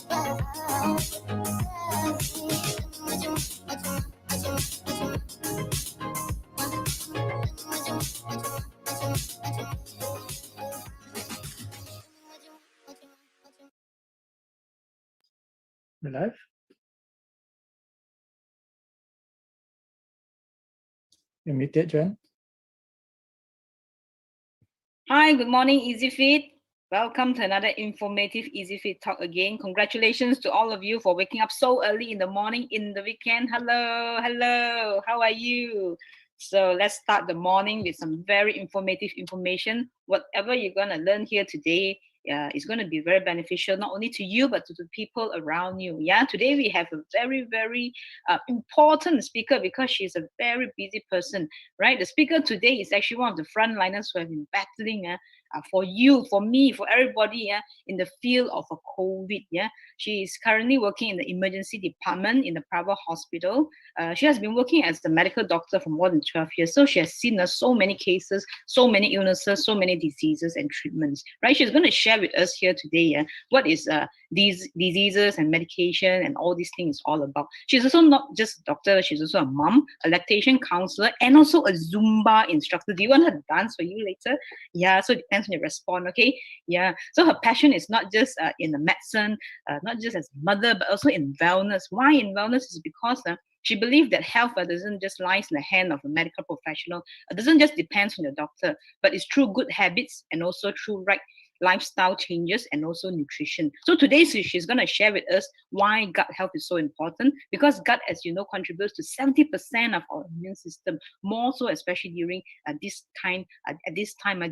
We're live. You're muted, Joanne. Hi, good morning, EasyFit. Welcome to another informative EasyFit talk again. Congratulations to all of you for waking up so early in the morning, in the weekend. Hello. How are you? So let's start the morning with some very informative information. Whatever you're going to learn here today is going to be very beneficial, not only to you, but to the people around you. Yeah, today we have a very important speaker because she's a very busy person, right? The speaker today is actually one of the frontliners who have been battling for you, for me, for everybody in the field of COVID. Yeah, she is currently working in the emergency department in the private hospital. She has been working as the medical doctor for more than 12 years. So she has seen so many cases, so many illnesses, so many diseases and treatments, right? She's going to share with us here today what is these diseases and medication and all these things all about. She's also not just a doctor, she's also a mom, a lactation counselor, and also a Zumba instructor. Do you want her to dance for you later? Yeah, so it depends on your response, okay? Yeah, so her passion is not just in the medicine, not just as a mother, but also in wellness. Why in wellness is because she believes that health doesn't just lie in the hand of a medical professional. It doesn't just depend on the doctor, but it's through good habits and also through right lifestyle changes and also nutrition. So today she's going to share with us why gut health is so important, because gut, as you know, contributes to 70% of our immune system, more so especially during this time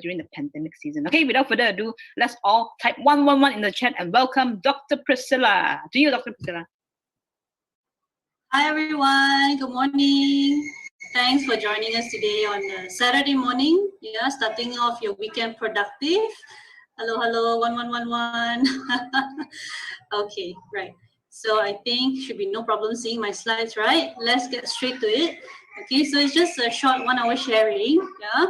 during the pandemic season. Okay, without further ado, let's all type 111 in the chat and welcome Dr. Priscilla. To you, Dr. Priscilla. Hi everyone, good morning. Thanks for joining us today on a Saturday morning. Yeah, starting off your weekend productive. Hello, 1111. Okay, right. So I think should be no problem seeing my slides, right? Let's get straight to it. Okay, so it's just a short 1 hour sharing, yeah.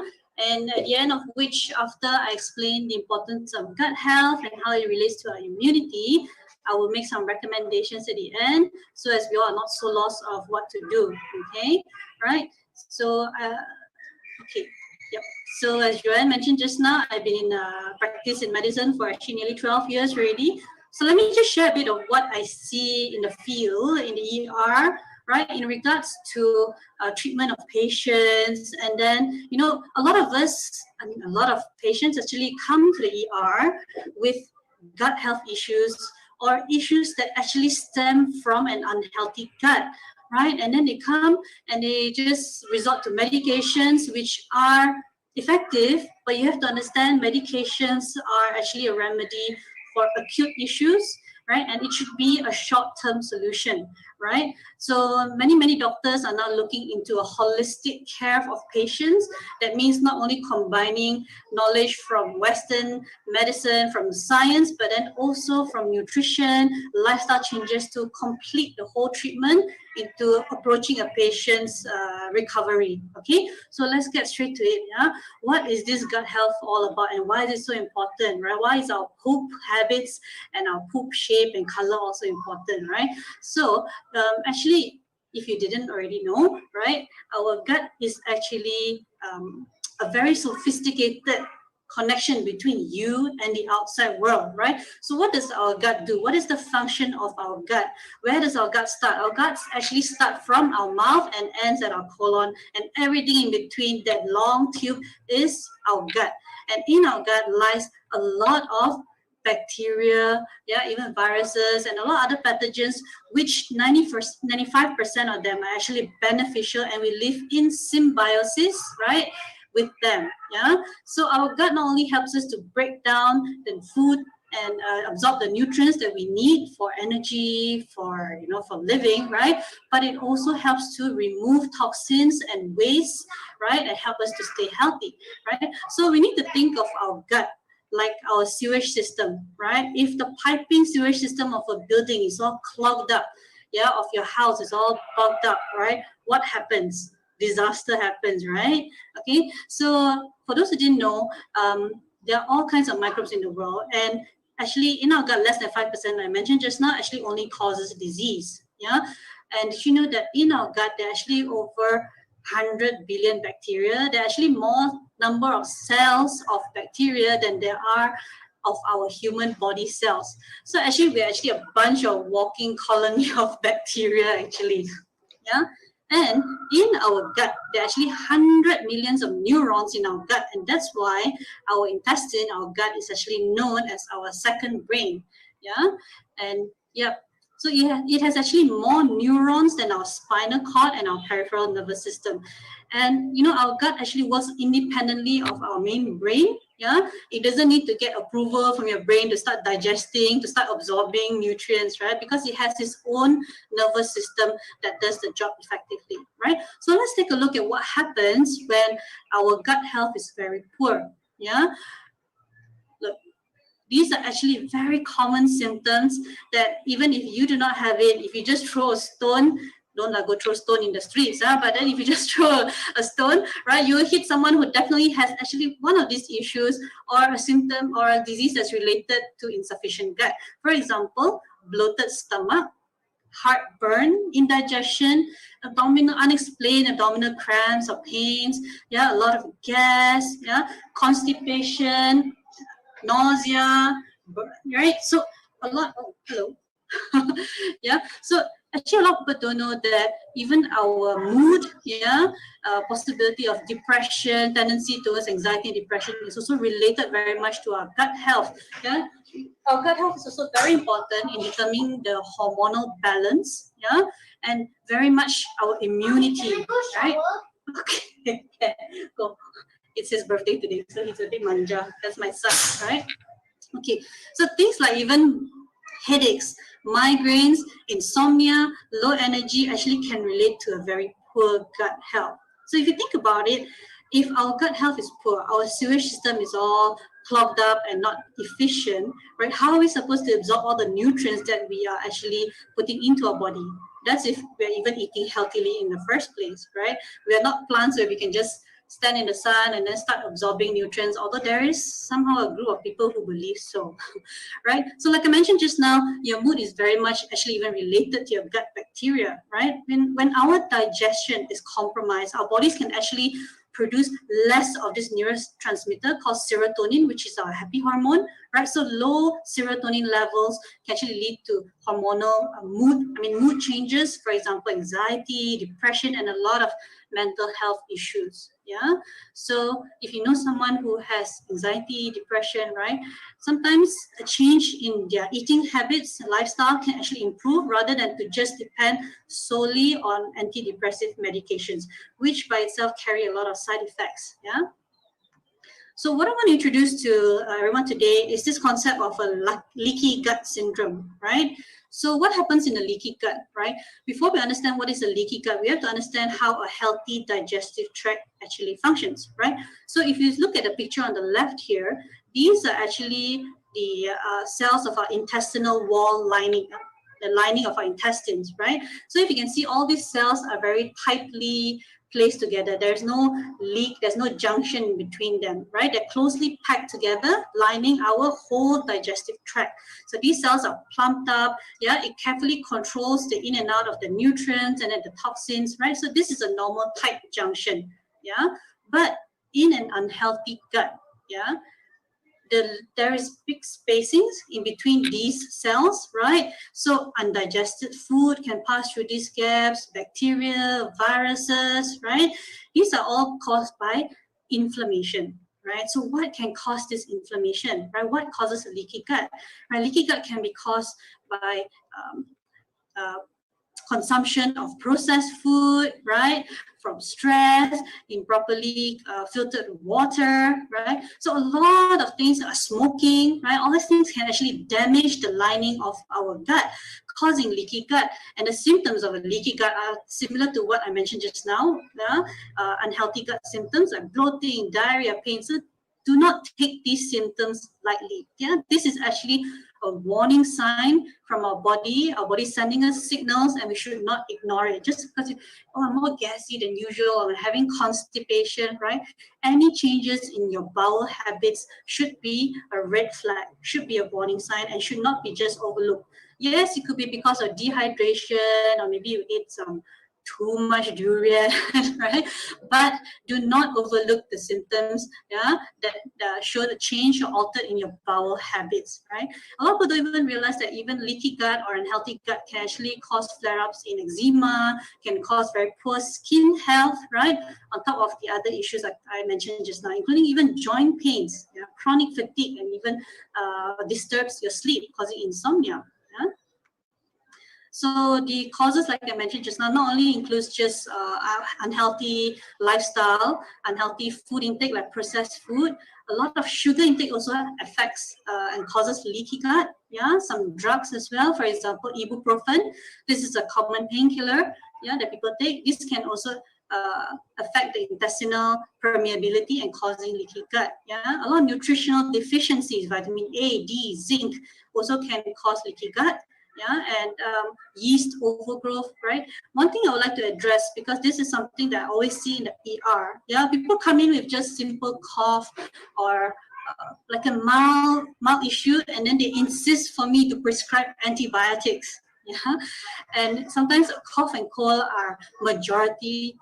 And at the end of which, after I explain the importance of gut health and how it relates to our immunity, I will make some recommendations at the end, so as we all are not so lost of what to do. Okay, right? So okay. Yep. So as Joanne mentioned just now, I've been in practice in medicine for actually nearly 12 years already. So let me just share a bit of what I see in the field, in the ER, right, in regards to treatment of patients. And then, you know, a lot of patients actually come to the ER with gut health issues or issues that actually stem from an unhealthy gut. Right, and then they come and they just resort to medications which are effective, but you have to understand medications are actually a remedy for acute issues, right? And it should be a short-term solution, right? So many doctors are now looking into a holistic care of patients. That means not only combining knowledge from Western medicine, from science, but then also from nutrition, lifestyle changes to complete the whole treatment into approaching a patient's recovery. Okay, so let's get straight to it. Yeah, what is this gut health all about, and why is it so important? Right? Why is our poop habits and our poop shape and color also important? Right? So actually, if you didn't already know, right, our gut is actually a very sophisticated connection between you and the outside world, right? So what does our gut do? What is the function of our gut? Where does our gut start? Our guts actually start from our mouth and ends at our colon, and everything in between that long tube is our gut. And in our gut lies a lot of bacteria, yeah, even viruses and a lot of other pathogens, which 95% of them are actually beneficial, and we live in symbiosis, right, with them. Yeah, so our gut not only helps us to break down the food and absorb the nutrients that we need for energy, for for living, right, but it also helps to remove toxins and waste, right, and help us to stay healthy, right? So we need to think of our gut like our sewage system, right? If the piping sewage system of a building is all clogged up, yeah, of your house is all bugged up, right, what happens? Disaster happens, right? Okay, so for those who didn't know, there are all kinds of microbes in the world, and actually in our gut, less than 5%, I mentioned just now, actually only causes disease. Yeah. And did you know that in our gut, there are actually over 100 billion bacteria? There are actually more number of cells of bacteria than there are of our human body cells. So actually, we're actually a bunch of walking colony of bacteria actually. Yeah. And in our gut, there are actually 100 millions of neurons in our gut. And that's why our intestine, our gut is actually known as our second brain. Yeah. And yeah, so it has actually more neurons than our spinal cord and our peripheral nervous system. And our gut actually works independently of our main brain. Yeah, it doesn't need to get approval from your brain to start digesting, to start absorbing nutrients, right? Because it has its own nervous system that does the job effectively, right? So let's take a look at what happens when our gut health is very poor. Yeah, look, these are actually very common symptoms that even if you do not have it, if you just throw a stone, don't go throw a stone in the streets, but then if you just throw a stone, right, you will hit someone who definitely has actually one of these issues or a symptom or a disease that's related to insufficient gut. For example, bloated stomach, heartburn, indigestion, unexplained abdominal cramps or pains, yeah, a lot of gas, yeah, constipation, nausea, right? So a lot, oh, hello. Yeah, so actually a lot of people don't know that even our mood, yeah, possibility of depression, tendency towards anxiety and depression is also related very much to our gut health. Yeah, our gut health is also very important in determining the hormonal balance, yeah, and very much our immunity, right? Okay, go. It's his birthday today, so he's a bit manja. That's my son, right? Okay, so things like even headaches, migraines, insomnia, low energy actually can relate to a very poor gut health. So if you think about it, if our gut health is poor, our sewage system is all clogged up and not efficient, right? How are we supposed to absorb all the nutrients that we are actually putting into our body? That's if we're even eating healthily in the first place, right? We are not plants where we can just stand in the sun and then start absorbing nutrients, although there is somehow a group of people who believe so, right? So like I mentioned just now, your mood is very much actually even related to your gut bacteria, right? When our digestion is compromised, our bodies can actually produce less of this neurotransmitter called serotonin, which is our happy hormone, right? So low serotonin levels can actually lead to hormonal mood changes, for example, anxiety, depression, and a lot of mental health issues. Yeah. So if you know someone who has anxiety, depression, right, sometimes a change in their eating habits, lifestyle can actually improve rather than to just depend solely on antidepressive medications, which by itself carry a lot of side effects. Yeah. So what I want to introduce to everyone today is this concept of a leaky gut syndrome, right? So what happens in a leaky gut, right? Before we understand what is a leaky gut, we have to understand how a healthy digestive tract actually functions, right? So if you look at the picture on the left here, these are actually the cells of our intestinal wall lining, the lining of our intestines, right? So if you can see, all these cells are very tightly placed together. There's no leak, there's no junction in between them, right? They're closely packed together, lining our whole digestive tract. So these cells are plumped up, yeah, it carefully controls the in and out of the nutrients and then the toxins, right? So this is a normal tight junction, yeah? But in an unhealthy gut, yeah, there is big spacings in between these cells, right? So undigested food can pass through these gaps, bacteria, viruses, right? These are all caused by inflammation, right? So what can cause this inflammation, right? What causes a leaky gut? Right? Leaky gut can be caused by consumption of processed food, right? From stress, improperly filtered water, right? So a lot of things are smoking, right? All these things can actually damage the lining of our gut, causing leaky gut. And the symptoms of a leaky gut are similar to what I mentioned just now, unhealthy gut symptoms like bloating, diarrhea, pain. So do not take these symptoms lightly. Yeah, this is actually a warning sign from our body sending us signals, and we should not ignore it. Just because, I'm more gassy than usual, or I'm having constipation, right? Any changes in your bowel habits should be a red flag, should be a warning sign, and should not be just overlooked. Yes, it could be because of dehydration, or maybe you ate some too much durian, right? But do not overlook the symptoms, yeah, that show the change or altered in your bowel habits, right? A lot of people don't even realize that even leaky gut or unhealthy gut can actually cause flare-ups in eczema, can cause very poor skin health, right? On top of the other issues like I mentioned just now, including even joint pains, yeah, chronic fatigue, and even disturbs your sleep, causing insomnia. Yeah? So the causes, like I mentioned just now, not only includes just unhealthy lifestyle, unhealthy food intake like processed food, a lot of sugar intake also affects and causes leaky gut. Yeah, some drugs as well, for example, ibuprofen. This is a common painkiller, yeah, that people take. This can also affect the intestinal permeability and causing leaky gut. Yeah, a lot of nutritional deficiencies, vitamin A, D, zinc, also can cause leaky gut. Yeah, and yeast overgrowth, right? One thing I would like to address, because this is something that I always see in the ER. Yeah, people come in with just simple cough or like a mild issue, and then they insist for me to prescribe antibiotics. Yeah, and sometimes cough and cold are majority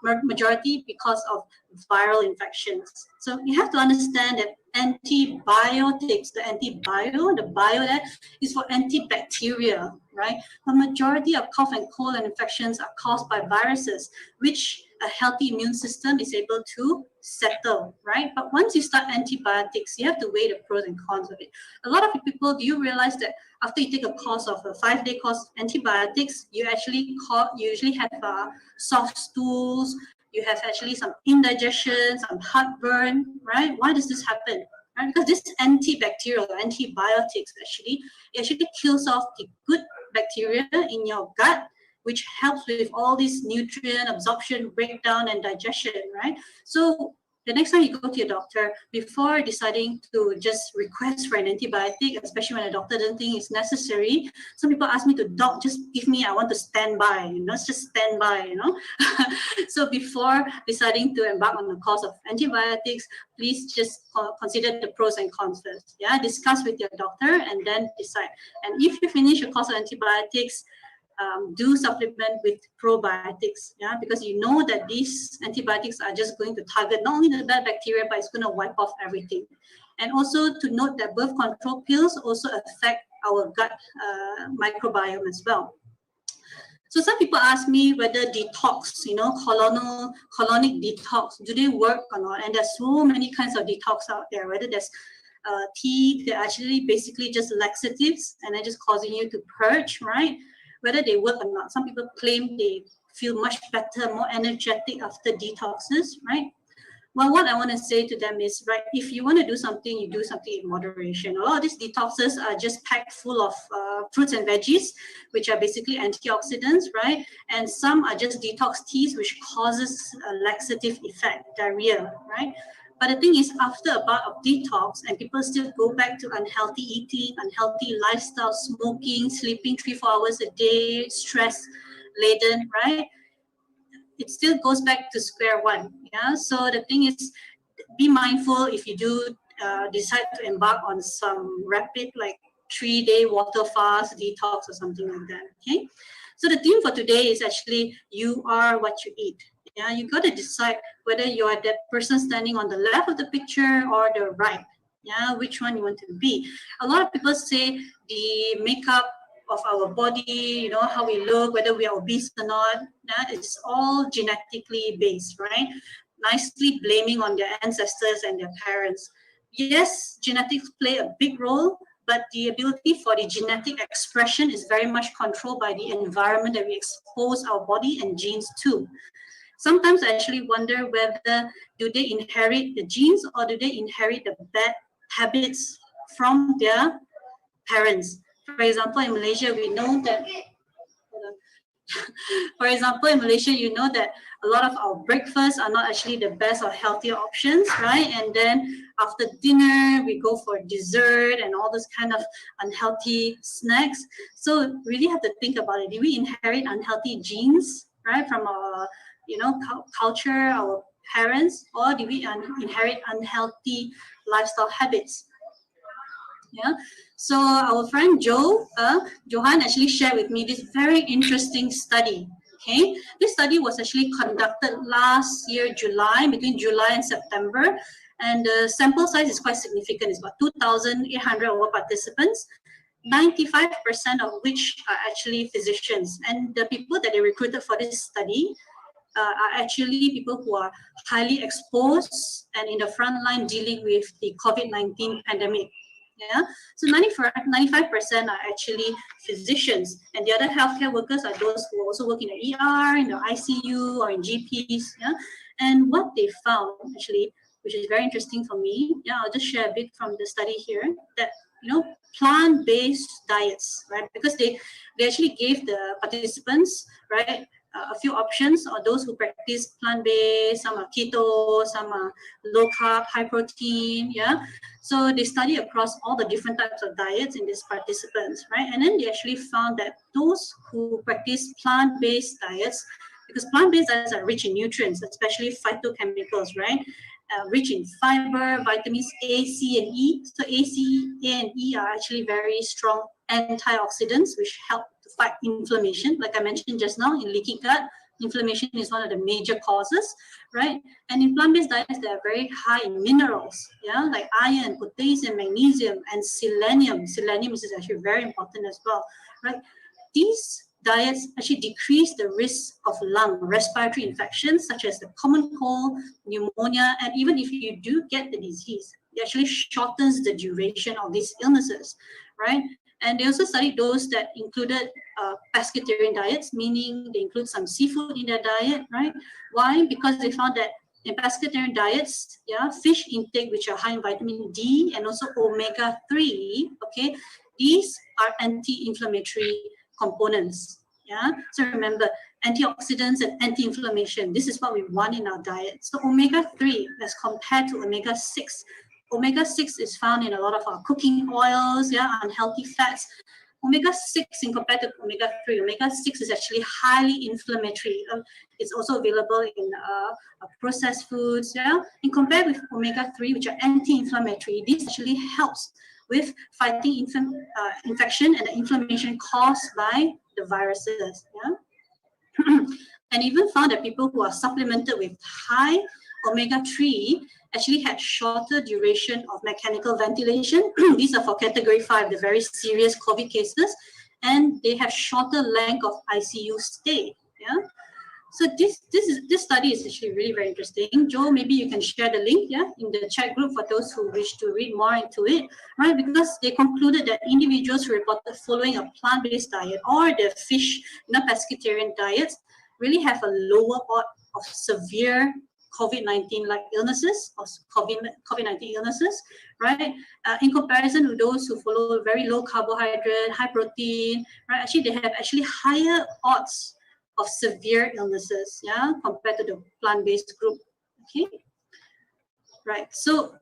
because of viral infections. So you have to understand that antibiotics, the bio that is for antibacterial, right? The majority of cough and cold and infections are caused by viruses, which a healthy immune system is able to settle, right? But once you start antibiotics, you have to weigh the pros and cons of it. A lot of people, do you realize that after you take a course of a 5-day course of antibiotics, you usually have soft stools, you have actually some indigestion, some heartburn, right? Why does this happen? Right? Because this antibacterial, antibiotics actually kills off the good bacteria in your gut, which helps with all this nutrient absorption, breakdown, and digestion, right? So the next time you go to your doctor, before deciding to just request for an antibiotic, especially when a doctor doesn't think it's necessary, some people ask me to, doc, just give me, I want to stand by, just stand by, So before deciding to embark on the course of antibiotics, please just consider the pros and cons first. Yeah, discuss with your doctor and then decide. And if you finish a course of antibiotics, do supplement with probiotics, yeah, because you know that these antibiotics are just going to target not only the bad bacteria, but it's going to wipe off everything. And also to note that birth control pills also affect our gut microbiome as well. So some people ask me whether detox, colonic detox, do they work or not? And there's so many kinds of detox out there, whether there's tea, they're actually basically just laxatives and they're just causing you to purge, right? Whether they work or not. Some people claim they feel much better, more energetic after detoxes, right? Well, what I want to say to them is, right, if you want to do something, you do something in moderation. A lot of these detoxes are just packed full of fruits and veggies, which are basically antioxidants, right? And some are just detox teas, which causes a laxative effect, diarrhea, right? But the thing is, after a bout of detox and people still go back to unhealthy eating, unhealthy lifestyle, smoking, sleeping 3-4 hours a day, stress laden, right? It still goes back to square one. Yeah. So the thing is, be mindful if you do decide to embark on some rapid, like 3-day water fast, detox, or something like that. Okay. So the theme for today is actually, you are what you eat. Yeah, you got to decide whether you are that person standing on the left of the picture or the right. Yeah, which one you want to be. A lot of people say the makeup of our body, how we look, whether we are obese or not, that is all genetically based, right? Nicely blaming on their ancestors and their parents. Yes, genetics play a big role, but the ability for the genetic expression is very much controlled by the environment that we expose our body and genes to. Sometimes I actually wonder whether do they inherit the genes or do they inherit the bad habits from their parents. For example, in Malaysia, we know that For example, in Malaysia, you know that a lot of our breakfasts are not actually the best or healthier options, right? And then after dinner, we go for dessert and all those kind of unhealthy snacks. So really have to think about it. Do we inherit unhealthy genes, right, from our, culture, our parents, or do we inherit unhealthy lifestyle habits? Yeah. So our friend Johan actually shared with me this very interesting study. Okay, this study was actually conducted last year, between July and September, and the sample size is quite significant. It's about 2,800 over participants, 95% of which are actually physicians. And the people that they recruited for this study are actually people who are highly exposed and in the front line dealing with the COVID-19 pandemic. Yeah, so 95% are actually physicians, and the other healthcare workers are those who also work in the ER, in the ICU, or in GPs. Yeah, and what they found actually, which is very interesting for me. Yeah, I'll just share a bit from the study here. That plant-based diets, right? Because they actually gave the participants, right, a few options, or those who practice plant-based, some are keto, some are low carb, high protein, yeah. So they study across all the different types of diets in these participants, right? And then they actually found that those who practice plant-based diets, because plant-based diets are rich in nutrients, especially phytochemicals, right? Rich in fiber, vitamins A, C, and E. So A, C, A, and E are actually very strong antioxidants, which help to fight inflammation. Like I mentioned just now, in leaky gut, inflammation is one of the major causes, right? And in plant-based diets, they are very high in minerals, yeah, like iron, potassium, magnesium, and selenium. Selenium is actually very important as well, right? These diets actually decrease the risk of lung respiratory infections such as the common cold, pneumonia, and even if you do get the disease, it actually shortens the duration of these illnesses, right? And they also studied those that included pescatarian diets, meaning they include some seafood in their diet, right? Why? Because they found that in pescatarian diets, yeah, fish intake, which are high in vitamin D and also omega-3, okay, these are anti-inflammatory components. Yeah, so remember, antioxidants and anti-inflammation, this is what we want in our diet. So omega-3 as compared to omega-6, omega-6 is found in a lot of our cooking oils, yeah, unhealthy fats. Omega-6 in compared to omega-3, omega-6 is actually highly inflammatory. It's also available in processed foods, yeah. And compared with omega-3, which are anti-inflammatory, this actually helps with fighting infection and the inflammation caused by the viruses, yeah. And even found that people who are supplemented with high omega-3 actually had shorter duration of mechanical ventilation. These are for category 5, the very serious COVID cases, and they have shorter length of ICU stay, yeah. So this study is actually really very interesting. Joe, maybe you can share the link, yeah, in the chat group for those who wish to read more into it, right? Because they concluded that individuals who reported following a plant-based diet or the fish, pescatarian diets really have a lower odds of severe COVID-19 like illnesses or COVID-19 illnesses, right? In comparison to those who follow very low carbohydrate, high protein, right? Actually, they have actually higher odds of severe illnesses, yeah, compared to the plant-based group. Okay, right. So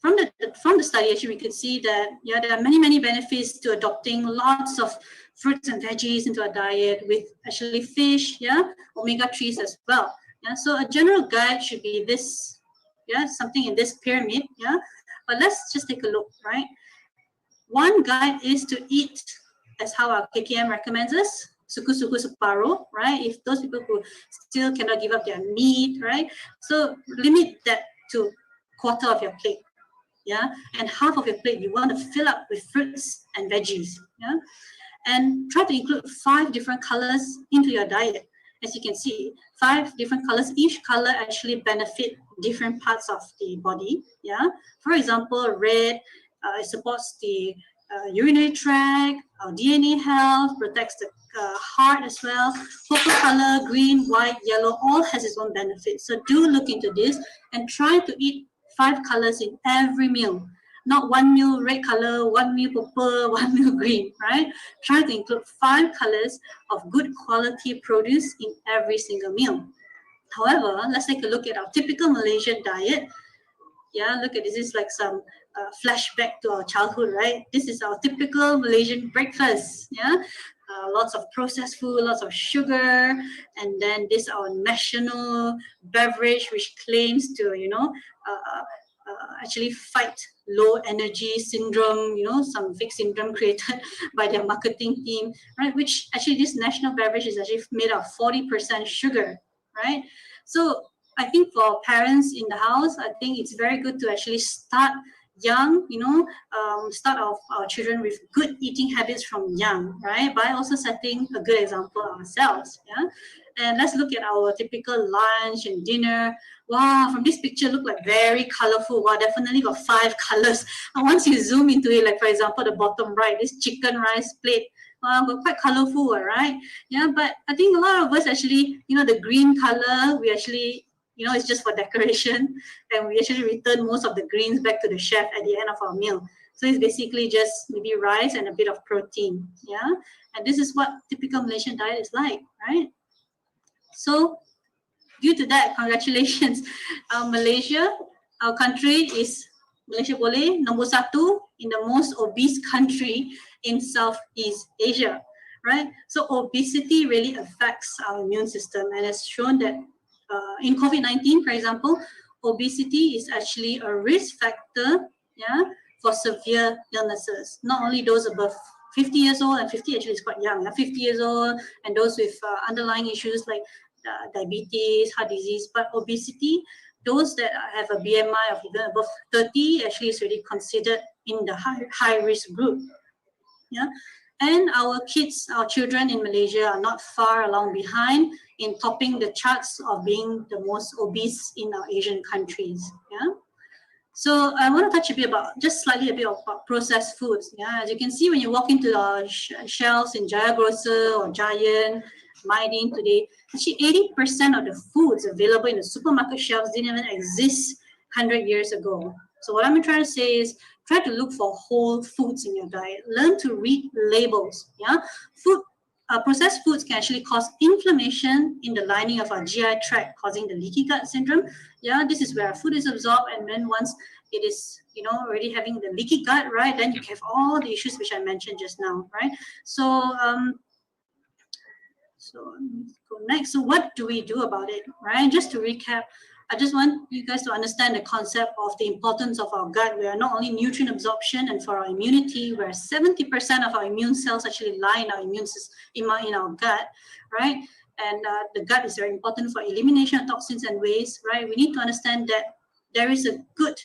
from the study, actually, we could see that there are many benefits to adopting lots of fruits and veggies into our diet with actually fish, omega-3s as well. Yeah, so a general guide should be this, something in this pyramid, But let's just take a look, right? One guide is to eat as how our KKM recommends us. Suku separuh, right? If those people who still cannot give up their meat, right? So limit that to quarter of your plate, and half of your plate you want to fill up with fruits and veggies, and try to include 5 different colors into your diet. As you can see, 5 different colors. Each color actually benefit different parts of the body, For example, red it supports the urinary tract, DNA health, protects the heart as well. Purple color, green, white, yellow, all has its own benefits. So do look into this and try to eat 5 colors in every meal. Not one meal red color, one meal purple, one meal green, right? Try to include 5 colors of good quality produce in every single meal. However, let's take a look at our typical Malaysian diet. Yeah, look at this is like some flashback to our childhood, right? This is our typical Malaysian breakfast. Yeah, lots of processed food, lots of sugar, and then this our national beverage, which claims to actually fight low energy syndrome. Some fake syndrome created by their marketing team, right? Which actually this national beverage is actually made of 40% sugar, right? So I think for parents in the house, I think it's very good to actually start young, start our children with good eating habits from young, right? By also setting a good example ourselves, yeah? And let's look at our typical lunch and dinner. Wow, from this picture, look like very colorful. Wow, definitely got 5 colors. And once you zoom into it, like for example, the bottom right, this chicken rice plate, got quite colorful, right? Yeah, but I think a lot of us actually, the green color, we actually, it's just for decoration, and we actually return most of the greens back to the chef at the end of our meal. So it's basically just maybe rice and a bit of protein, yeah? And this is what typical Malaysian diet is like, right? So due to that, congratulations. Malaysia, our country is, Malaysia boleh, nombor 1 in the most obese country in Southeast Asia, right? So obesity really affects our immune system, and it's shown that in COVID-19, for example, obesity is actually a risk factor, yeah, for severe illnesses. Not only those above 50 years old, and 50 actually is quite young, 50 years old, and those with underlying issues like diabetes, heart disease, but obesity, those that have a BMI of even above 30 actually is already considered in the high risk group. Yeah, and our kids, our children in Malaysia are not far along behind in topping the charts of being the most obese in our Asian countries. Yeah. So I want to touch a bit about, just slightly a bit about processed foods. Yeah, as you can see when you walk into the shelves in Jaya Grocer or Giant, Mydin today, actually 80% of the foods available in the supermarket shelves didn't even exist 100 years ago. So what I'm trying to say is, try to look for whole foods in your diet. Learn to read labels. Yeah, processed foods can actually cause inflammation in the lining of our GI tract, causing the leaky gut syndrome. Yeah, this is where our food is absorbed, and then once it is, already having the leaky gut, right, then you have all the issues which I mentioned just now, right? So, so let's go next. So what do we do about it, right? Just to recap, I just want you guys to understand the concept of the importance of our gut. We are not only nutrient absorption and for our immunity, where 70% of our immune cells actually lie in our immune system, in our gut, right? And the gut is very important for elimination of toxins and waste, right? We need to understand that there is a good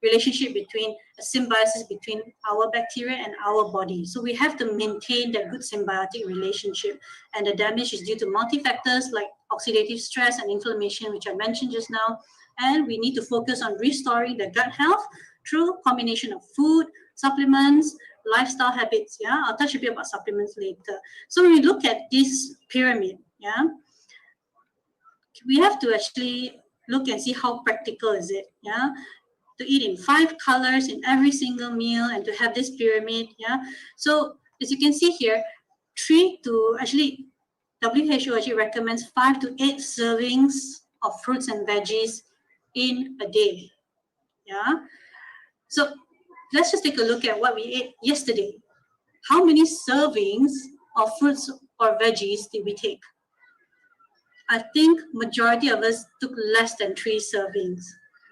relationship between a symbiosis between our bacteria and our body. So we have to maintain that good symbiotic relationship, and the damage is due to multi-factors like oxidative stress and inflammation, which I mentioned just now. And we need to focus on restoring the gut health through combination of food, supplements, lifestyle habits. Yeah, I'll touch a bit about supplements later. So when we look at this pyramid, yeah, we have to actually look and see how practical is it. Yeah, to eat in 5 colors in every single meal and to have this pyramid. Yeah, so as you can see here, WHO actually recommends 5 to 8 servings of fruits and veggies in a day. Yeah, so let's just take a look at what we ate yesterday. How many servings of fruits or veggies did we take? I think majority of us took less than 3 servings.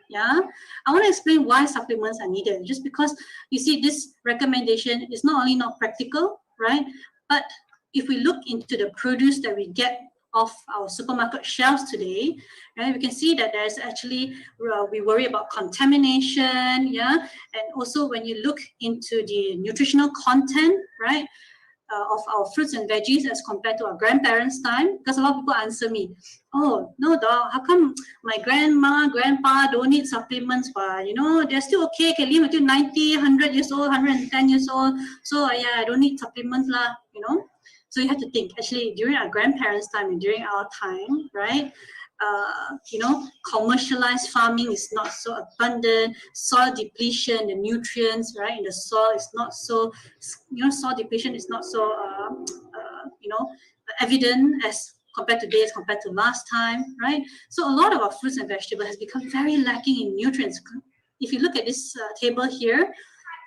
Yeah, I want to explain why supplements are needed. Just because you see this recommendation is not only not practical, right? But if we look into the produce that we get off our supermarket shelves today, right, we can see that there's actually, we worry about contamination, yeah? And also when you look into the nutritional content, right, of our fruits and veggies as compared to our grandparents' time, because a lot of people answer me, oh, no, doc, how come my grandma, grandpa don't need supplements? But, they're still okay, can live until 90, 100 years old, 110 years old. So, yeah, I don't need supplements, So you have to think, actually, during our grandparents' time and during our time, right, commercialized farming is not so abundant, soil depletion, the nutrients, right, in the soil is not so, soil depletion is not so, evident as compared to today, as compared to last time, right? So a lot of our fruits and vegetables has become very lacking in nutrients. If you look at this table here,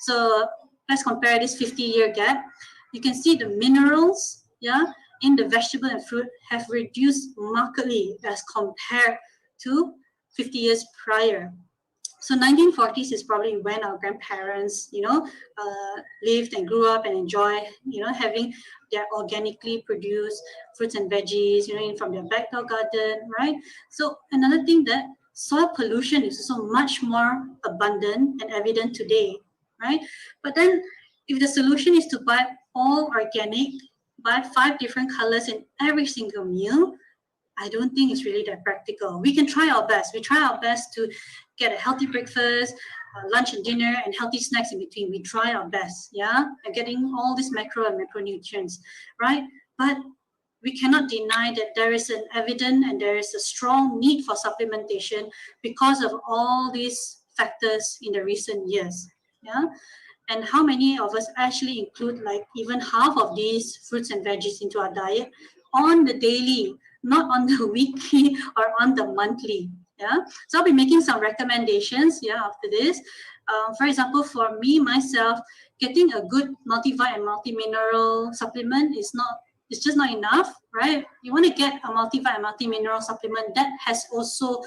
so let's compare this 50-year gap. You can see the minerals, in the vegetable and fruit have reduced markedly as compared to 50 years prior. So 1940s is probably when our grandparents, lived and grew up and enjoy, having their organically produced fruits and veggies, from their backyard garden, right? So another thing, that soil pollution is also much more abundant and evident today, right? But then if the solution is to buy all organic, buy 5 different colors in every single meal, I don't think it's really that practical. We can try our best. We try our best to get a healthy breakfast, lunch and dinner, and healthy snacks in between. We try our best, and getting all these macro and macronutrients, right? But we cannot deny that there is an evident and there is a strong need for supplementation because of all these factors in the recent years, And how many of us actually include like even half of these fruits and veggies into our diet on the daily, not on the weekly or on the monthly, So I'll be making some recommendations, after this. For example, for me, myself, getting a good multivitamin and multi-mineral supplement it's just not enough, right? You want to get a multivitamin and multi-mineral supplement that has also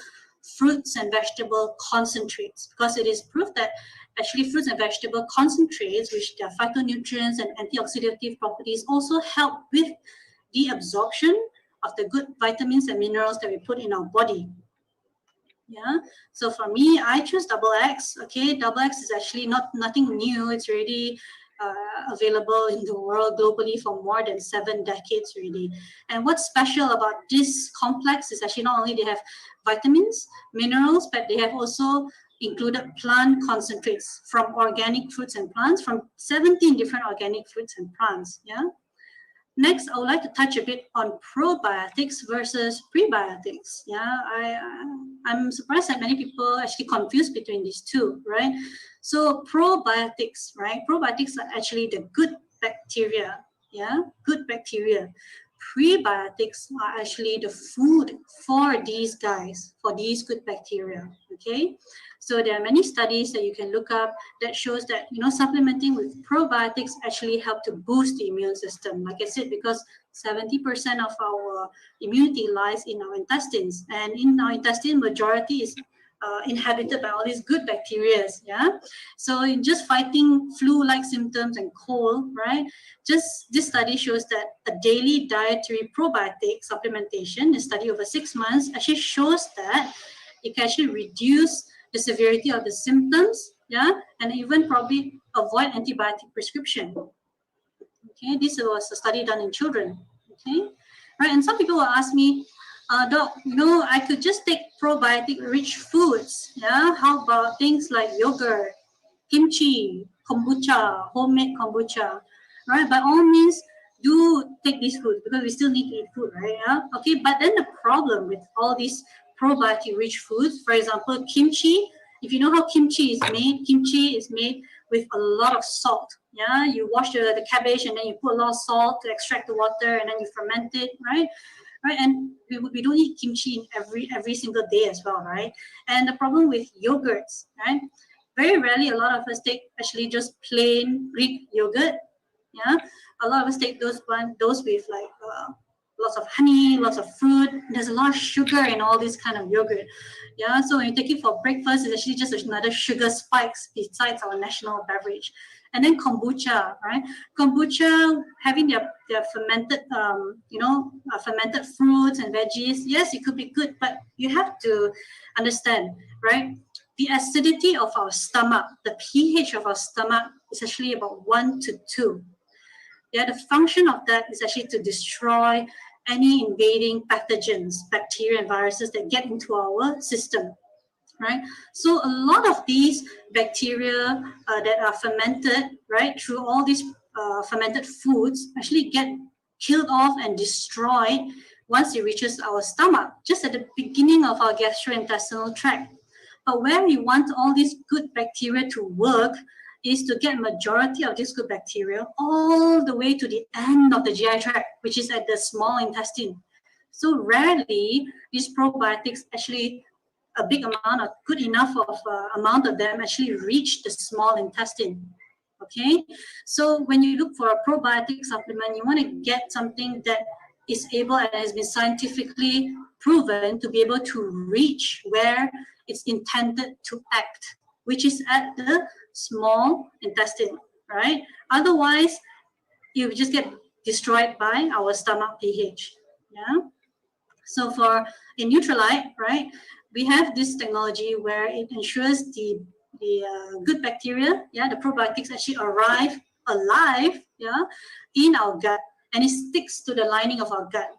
fruits and vegetable concentrates, because it is proof that actually fruits and vegetable concentrates, which their phytonutrients and antioxidative properties, also help with the absorption of the good vitamins and minerals that we put in our body. So for me, I choose XX. Okay, XX is actually nothing new. It's already available in the world globally for more than 7 decades already. And what's special about this complex is actually not only they have vitamins, minerals, but they have also included plant concentrates from organic fruits and plants, from 17 different organic fruits and plants. Next, I would like to touch a bit on probiotics versus prebiotics. I'm surprised that many people actually confuse between these two, right? So probiotics, right? Probiotics are actually the good bacteria, good bacteria. Prebiotics are actually the food for these guys, for these good bacteria, okay? So there are many studies that you can look up that shows that, supplementing with probiotics actually help to boost the immune system. Like I said, because 70% of our immunity lies in our intestines, and in our intestine, majority is inhabited by all these good bacteria, So in just fighting flu-like symptoms and cold, right? Just this study shows that a daily dietary probiotic supplementation, a study over 6 months, actually shows that it can actually reduce the severity of the symptoms, and even probably avoid antibiotic prescription. Okay, this was a study done in children. Okay, right, and some people will ask me, Doc, I could just take probiotic-rich foods. How about things like yogurt, kimchi, kombucha, homemade kombucha, right? By all means, do take these foods because we still need to eat food, right? Okay, but then the problem with all these probiotic-rich foods, for example, kimchi. If you know how kimchi is made with a lot of salt. You wash the cabbage and then you put a lot of salt to extract the water and then you ferment it, right? Right, and we don't eat kimchi in every single day as well, right? And the problem with yogurts, right? Very rarely a lot of us take actually just plain Greek yogurt. A lot of us take those with like lots of honey, lots of fruit. There's a lot of sugar in all this kind of yogurt. So when you take it for breakfast, it's actually just another sugar spikes besides our national beverage. And then kombucha, right? Kombucha having their fermented, fermented fruits and veggies. Yes, it could be good, but you have to understand, right? The acidity of our stomach, the pH of our stomach is actually about 1 to 2. The function of that is actually to destroy any invading pathogens, bacteria and viruses that get into our system, right? So a lot of these bacteria that are fermented, right, through all these fermented foods actually get killed off and destroyed once it reaches our stomach, just at the beginning of our gastrointestinal tract. But where we want all these good bacteria to work is to get majority of this good bacteria all the way to the end of the GI tract, which is at the small intestine. So rarely these probiotics actually, a big amount, or good enough of amount of them actually reach the small intestine. Okay, so when you look for a probiotic supplement, you want to get something that is able and has been scientifically proven to be able to reach where it's intended to act, which is at the small intestine, right? Otherwise, you just get destroyed by our stomach pH. Yeah. So for in Nutrilite, right, we have this technology where it ensures the good bacteria, yeah, the probiotics actually arrive alive, yeah, in our gut, and it sticks to the lining of our gut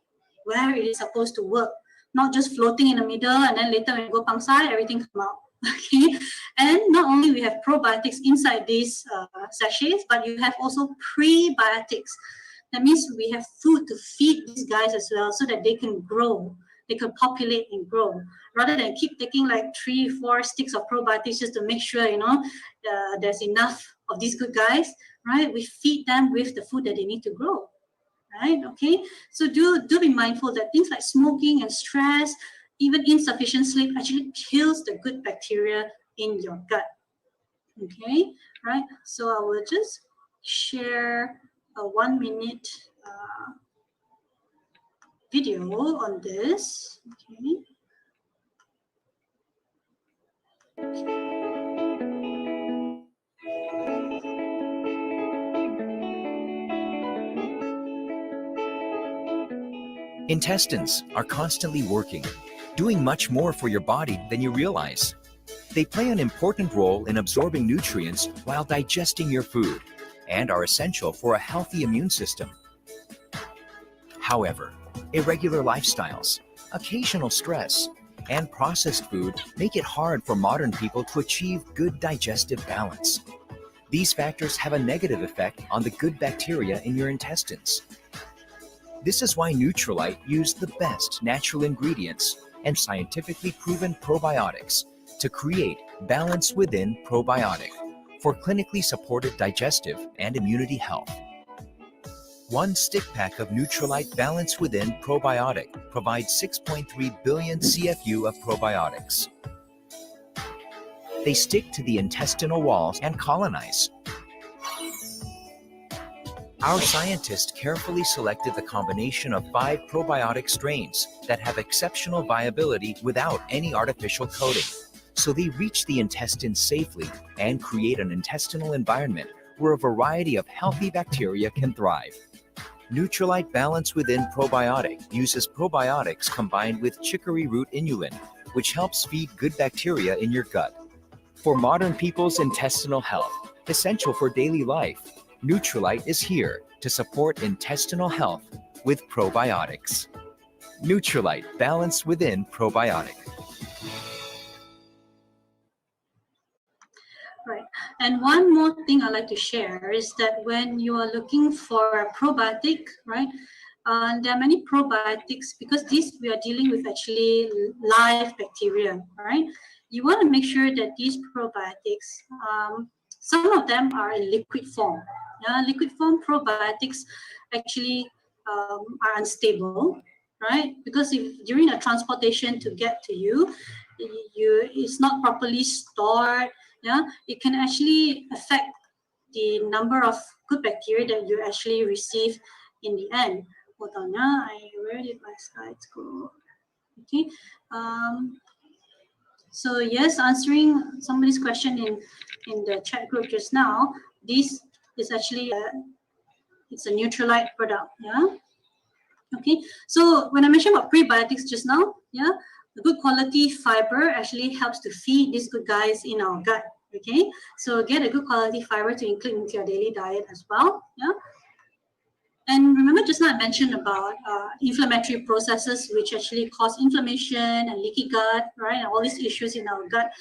where it is supposed to work, not just floating in the middle and then later when you go pangsai, everything come out. Okay, and not only we have probiotics inside these sachets, but you have also prebiotics. That means we have food to feed these guys as well so that they can grow, they can populate and grow, rather than keep taking like 3-4 sticks of probiotics just to make sure, you know, there's enough of these good guys, right? We feed them with the food that they need to grow, right? Okay, so do be mindful that things like smoking and stress, even insufficient sleep, actually kills the good bacteria in your gut. Okay, right? So I will just share a 1-minute video on this. Okay. Intestines are constantly working, doing much more for your body than you realize. They play an important role in absorbing nutrients while digesting your food and are essential for a healthy immune system. However, irregular lifestyles, occasional stress, and processed food make it hard for modern people to achieve good digestive balance. These factors have a negative effect on the good bacteria in your intestines. This is why Nutrilite used the best natural ingredients and scientifically proven probiotics to create Balance Within Probiotic for clinically supported digestive and immunity health. 1 stick pack of Nutrilite Balance Within Probiotic provides 6.3 billion CFU of probiotics. They stick to the intestinal walls and colonize. Our scientists carefully selected the combination of 5 probiotic strains that have exceptional viability without any artificial coating, so they reach the intestine safely and create an intestinal environment where a variety of healthy bacteria can thrive. Nutrilite Balance Within Probiotic uses probiotics combined with chicory root inulin, which helps feed good bacteria in your gut. For modern people's intestinal health, essential for daily life, Nutrilite is here to support intestinal health with probiotics. Nutrilite Balance Within Probiotic. Right. And one more thing I'd like to share is that when you are looking for a probiotic, right, there are many probiotics because these we are dealing with actually live bacteria, right? You want to make sure that these probiotics, some of them are in liquid form. Liquid form probiotics actually are unstable, right? Because if during the transportation to get to you, it's not properly stored. Yeah, it can actually affect the number of good bacteria that you actually receive in the end. Hold on, where did my slides go? Okay. So yes, answering somebody's question in the chat group just now, this is actually it's a Nutrilite product. Yeah. Okay. So when I mentioned about prebiotics just now, yeah, the good quality fiber actually helps to feed these good guys in our gut. Okay, so get a good quality fiber to include into your daily diet as well. Yeah, and remember just now I mentioned about inflammatory processes which actually cause inflammation and leaky gut, right? And all these issues in our gut.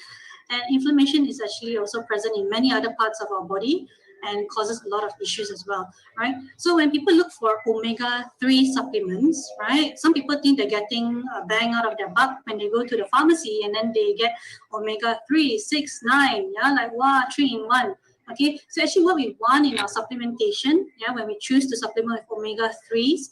And inflammation is actually also present in many other parts of our body. and causes a lot of issues as well, right? So when people look for omega-3 supplements, right, some people think they're getting a bang out of their buck when they go to the pharmacy and then they get omega-3, 6, 9, yeah, like wow, 3 in 1. Okay, so actually what we want in our supplementation, yeah, when we choose to supplement with omega-3s,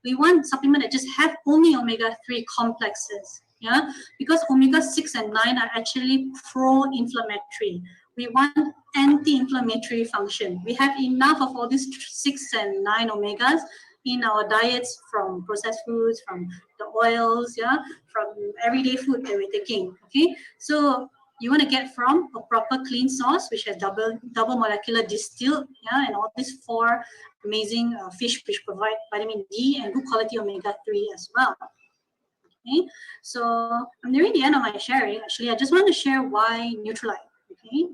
we want supplement that just have only omega-3 complexes, yeah, because omega-6 and 9 are actually pro-inflammatory. We want anti-inflammatory function. We have enough of all these 6 and 9 omegas in our diets, from processed foods, from the oils, yeah, from everyday food that we're taking, okay? So you want to get from a proper clean source, which has double molecular distilled, yeah, and all these 4 amazing fish which provide vitamin D and good quality omega-3 as well. Okay, so I'm nearing the end of my sharing. Actually, I just want to share why Nutrilite. Okay.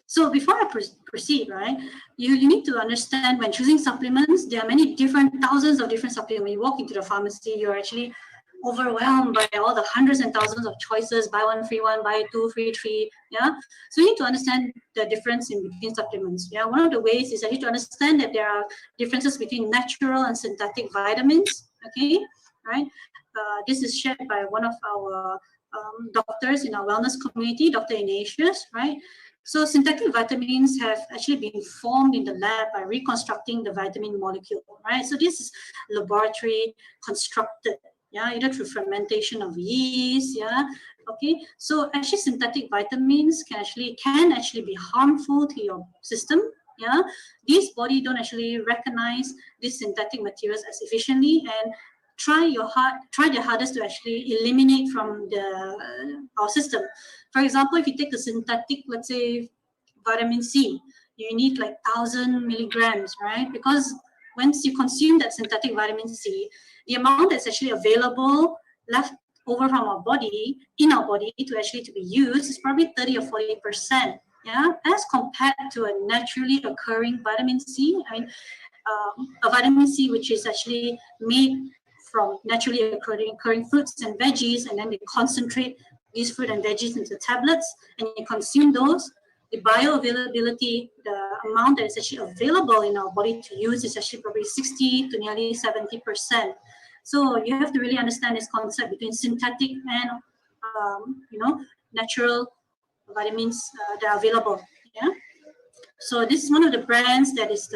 So before I proceed, right, you need to understand when choosing supplements, there are many thousands of different supplements. When you walk into the pharmacy, you're actually overwhelmed by all the hundreds and thousands of choices, buy one, free one, buy two, free three, yeah? So you need to understand the difference in between supplements, yeah? One of the ways is that you need to understand that there are differences between natural and synthetic vitamins, okay, right? This is shared by one of our doctors in our wellness community, Dr. Ignatius, right? So synthetic vitamins have actually been formed in the lab by reconstructing the vitamin molecule, right? So this is laboratory constructed, yeah, either through fermentation of yeast, yeah, okay. So actually synthetic vitamins can actually be harmful to your system, yeah. These body don't actually recognize these synthetic materials as efficiently and try their hardest to actually eliminate from our system. For example, if you take the synthetic, let's say vitamin C, you need like 1,000 milligrams, right? Because once you consume that synthetic vitamin C, the amount that's actually available left over from our body, in our body to be used is probably 30 or 40%, yeah? As compared to a naturally occurring vitamin C, I mean, a vitamin C which is actually made from naturally occurring fruits and veggies, and then they concentrate these fruit and veggies into tablets, and you consume those. The bioavailability, the amount that is actually available in our body to use is actually probably 60 to nearly 70%. So you have to really understand this concept between synthetic and natural vitamins that are available. Yeah. So this is one of the brands that is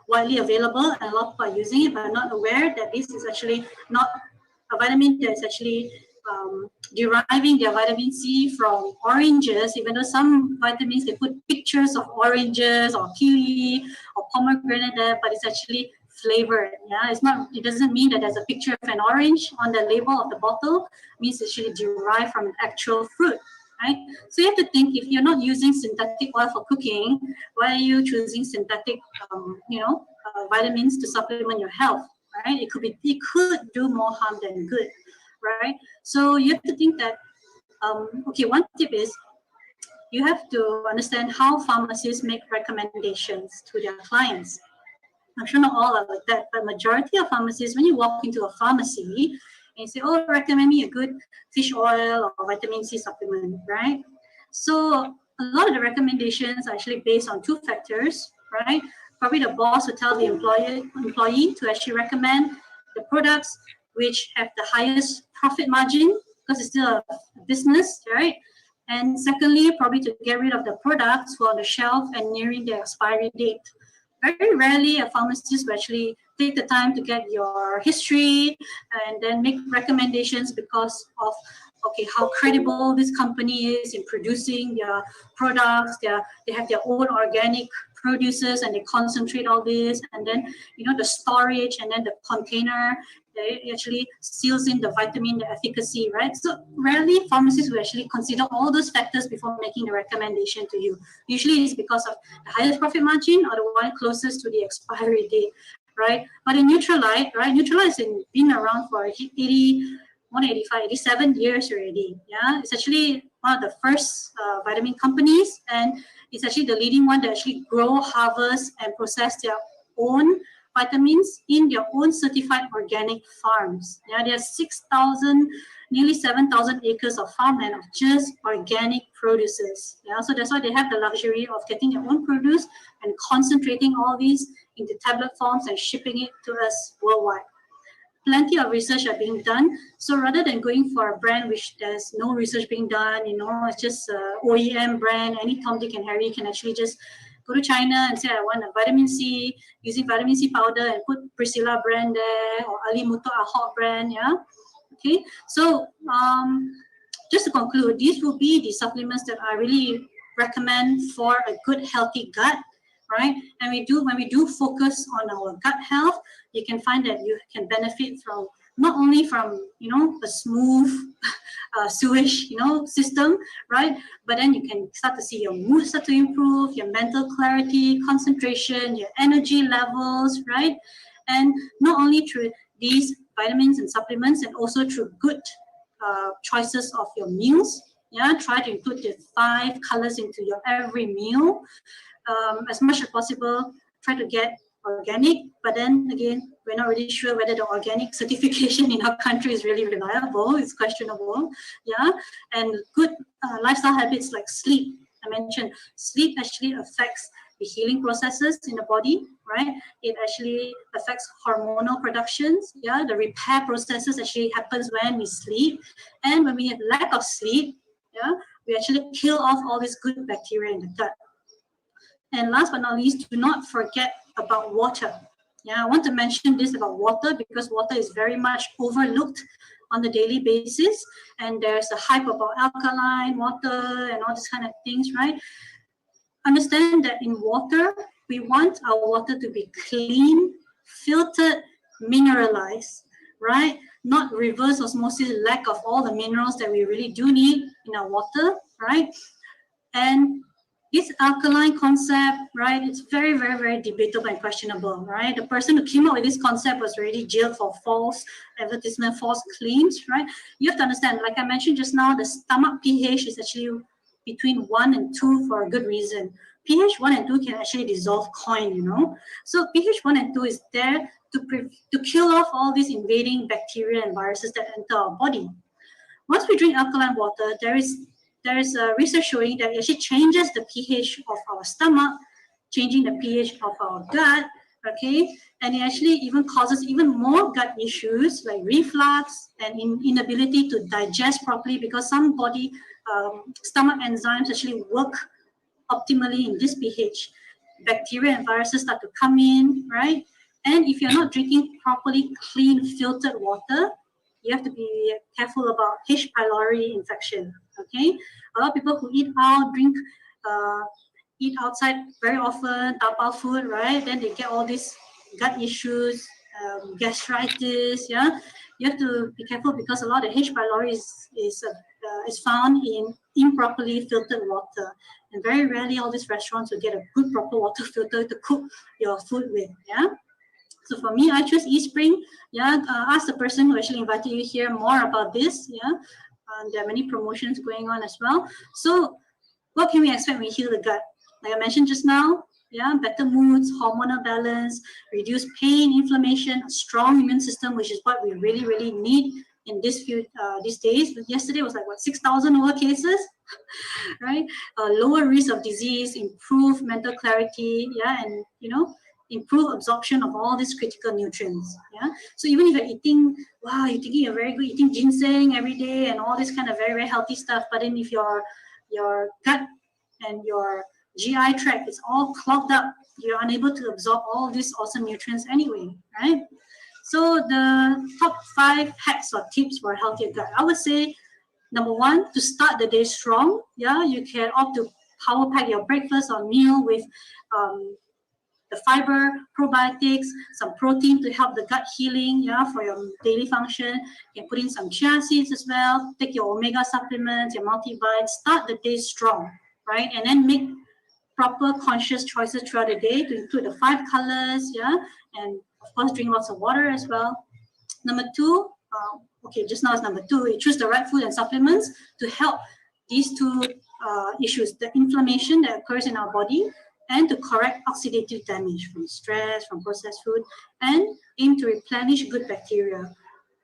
widely available, and a lot of people are using it, but are not aware that this is actually not a vitamin that is actually deriving their vitamin C from oranges, even though some vitamins, they put pictures of oranges or kiwi or pomegranate there, but it's actually flavored. Yeah, it doesn't mean that there's a picture of an orange on the label of the bottle. It means it's actually derived from an actual fruit, right? So you have to think, if you're not using synthetic oil for cooking, why are you choosing synthetic vitamins to supplement your health, right? It could do more harm than good, right? So you have to think that, okay, one tip is you have to understand how pharmacists make recommendations to their clients. I'm sure not all are like that, but majority of pharmacists, when you walk into a pharmacy and you say, oh, recommend me a good fish oil or vitamin C supplement, right? So a lot of the recommendations are actually based on 2 factors, right? Probably the boss will tell the employee to actually recommend the products which have the highest profit margin, because it's still a business, right? And secondly, probably to get rid of the products who are on the shelf and nearing their expiry date. Very rarely a pharmacist will actually take the time to get your history and then make recommendations because of, okay, how credible this company is in producing their products. They have their own organic producers and they concentrate all this, and then the storage and then the container, it actually seals in the vitamin, the efficacy, right? So rarely pharmacists will actually consider all those factors before making the recommendation to you. Usually it's because of the highest profit margin or the one closest to the expiry date, right? But in Nutrilite, right? Nutrilite has been around for 87 years already. Yeah, it's actually one of the first vitamin companies, and it's actually the leading one that actually grow, harvest, and process their own vitamins in their own certified organic farms. Yeah, there are 6,000 nearly 7,000 acres of farmland of just organic produces. Yeah, so that's why they have the luxury of getting their own produce and concentrating all these into tablet forms and shipping it to us worldwide. Plenty of research are being done. So rather than going for a brand which there's no research being done, you know, it's just a OEM brand, any Tom, Dick and Harry can actually just go to China and say, I want a vitamin C, using vitamin C powder and put Priscilla brand there or Ali Muto Ahok brand, yeah. Okay, so just to conclude, these will be the supplements that I really recommend for a good, healthy gut, right? And when we do focus on our gut health, you can find that you can benefit from not only from, you know, a smooth sewage, you know, system, right? But then you can start to see your mood start to improve, your mental clarity, concentration, your energy levels, right? And not only through these vitamins and supplements, and also through good choices of your meals. Yeah, try to include the 5 colors into your every meal. As much as possible, try to get organic, but then again, we're not really sure whether the organic certification in our country is really reliable. It's questionable. Yeah, and good lifestyle habits like sleep. I mentioned sleep actually affects the healing processes in the body, right? It actually affects hormonal productions. Yeah, the repair processes actually happens when we sleep, and when we have lack of sleep, yeah, we actually kill off all this good bacteria in the gut. And last but not least, do not forget about water. Yeah, I want to mention this about water because water is very much overlooked on the daily basis, and there's a hype about alkaline water and all these kind of things, right? Understand that in water, we want our water to be clean, filtered, mineralized, right? Not reverse osmosis, lack of all the minerals that we really do need in our water, right? And this alkaline concept, right, it's very, very, very debatable and questionable, right? The person who came up with this concept was already jailed for false advertisement, false claims, right? You have to understand, like I mentioned just now, the stomach pH is actually between 1 and 2 for a good reason. pH 1 and 2 can actually dissolve coin, you know? So pH 1 and 2 is there to kill off all these invading bacteria and viruses that enter our body. Once we drink alkaline water, there is research showing that it actually changes the pH of our stomach, changing the pH of our gut, okay? And it actually even causes even more gut issues like reflux and inability to digest properly because some body stomach enzymes actually work optimally in this pH. Bacteria and viruses start to come in, right? And if you're not drinking properly clean filtered water, you have to be careful about H. pylori infection, okay? A lot of people who eat out, eat outside very often, tapao food, right? Then they get all these gut issues, gastritis, yeah? You have to be careful because a lot of H. pylori is found in improperly filtered water. And very rarely all these restaurants will get a good proper water filter to cook your food with, yeah? So for me, I choose eSpring. Yeah, ask the person who actually invited you here more about this. Yeah, there are many promotions going on as well. So what can we expect when we heal the gut? Like I mentioned just now, yeah, better moods, hormonal balance, reduce pain, inflammation, a strong immune system, which is what we really, really need in these days. Yesterday was like what, 6,000 over cases, right? Lower risk of disease, improve mental clarity, yeah, and you know, improve absorption of all these critical nutrients. Yeah. So even if you're eating, wow, you're thinking you're very good, eating ginseng every day and all this kind of very, very healthy stuff, but then if your gut and your GI tract is all clogged up, you're unable to absorb all these awesome nutrients anyway, right? So the top 5 hacks or tips for a healthier gut, I would say, number 1, to start the day strong. Yeah, you can opt to power pack your breakfast or meal with the fiber, probiotics, some protein to help the gut healing, yeah, for your daily function. You can put in some chia seeds as well, take your omega supplements, your multivites, start the day strong, right? And then make proper conscious choices throughout the day to include the 5 colors, yeah, and of course drink lots of water as well. Number 2, okay, just now it's number 2, you choose the right food and supplements to help these 2 issues, the inflammation that occurs in our body and to correct oxidative damage from stress, from processed food, and aim to replenish good bacteria.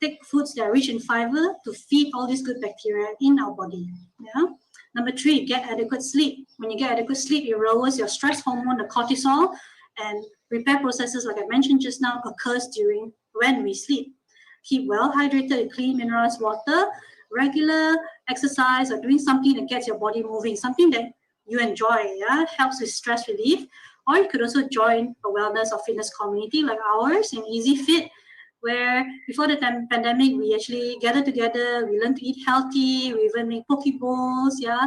take foods that are rich in fiber to feed all these good bacteria in our body. Yeah. Number 3, get adequate sleep. When you get adequate sleep, it lowers your stress hormone, the cortisol, and repair processes, like I mentioned just now, occurs when we sleep. Keep well hydrated, clean mineralized water, regular exercise, or doing something that gets your body moving, something that you enjoy, yeah, helps with stress relief. Or you could also join a wellness or fitness community like ours in EasyFit, where before the pandemic, we actually gathered together, we learned to eat healthy, we even make poke bowls, yeah,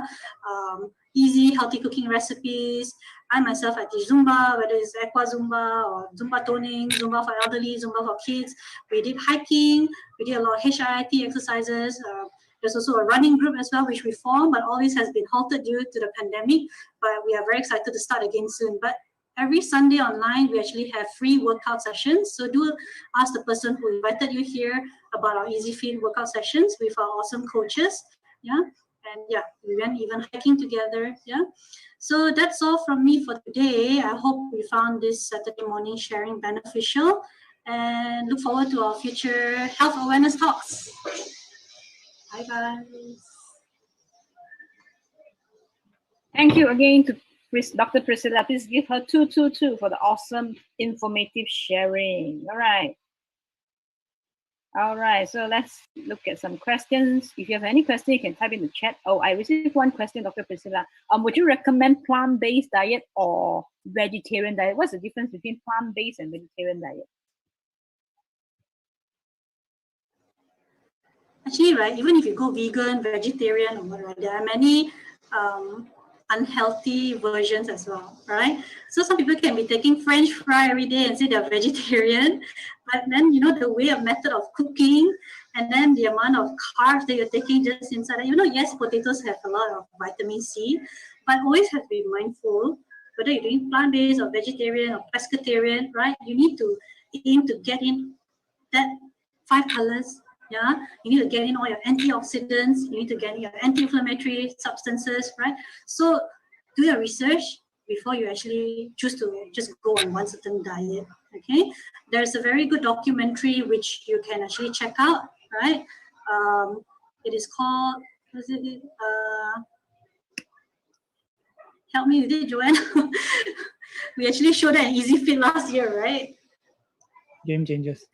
easy, healthy cooking recipes. I myself, I teach Zumba, whether it's Aqua Zumba or Zumba toning, Zumba for elderly, Zumba for kids. We did hiking, we did a lot of HIIT exercises. There's also a running group as well, which we formed, but all this has been halted due to the pandemic. But we are very excited to start again soon. But every Sunday online, we actually have free workout sessions. So do ask the person who invited you here about our EasyFit workout sessions with our awesome coaches. Yeah, and yeah, we went even hiking together. Yeah. So that's all from me for today. I hope we found this Saturday morning sharing beneficial and look forward to our future health awareness talks. Bye guys. Thank you again to Dr. Priscilla. Please give her 222 for the awesome informative sharing. All right, so let's look at some questions. If you have any question, you can type in the chat. Oh, I received one question, Dr. Priscilla. Would you recommend plant-based diet or vegetarian diet? What's the difference between plant-based and vegetarian diet? Actually, right, even if you go vegan, vegetarian, or whatever, there are many unhealthy versions as well, right? So some people can be taking French fry every day and say they're vegetarian, but then, you know, the way of method of cooking and then the amount of carbs that you're taking just inside, you know, yes, potatoes have a lot of vitamin C, but always have to be mindful whether you're doing plant-based or vegetarian or pescatarian, right? You need to aim to get in that 5 colors. Yeah, you need to get in all your antioxidants, you need to get in your anti-inflammatory substances, right? So do your research before you actually choose to just go on one certain diet, okay? There's a very good documentary which you can actually check out, right? It is called, help me with it, Joanne. We actually showed that in EasyFit last year, right? Game Changers.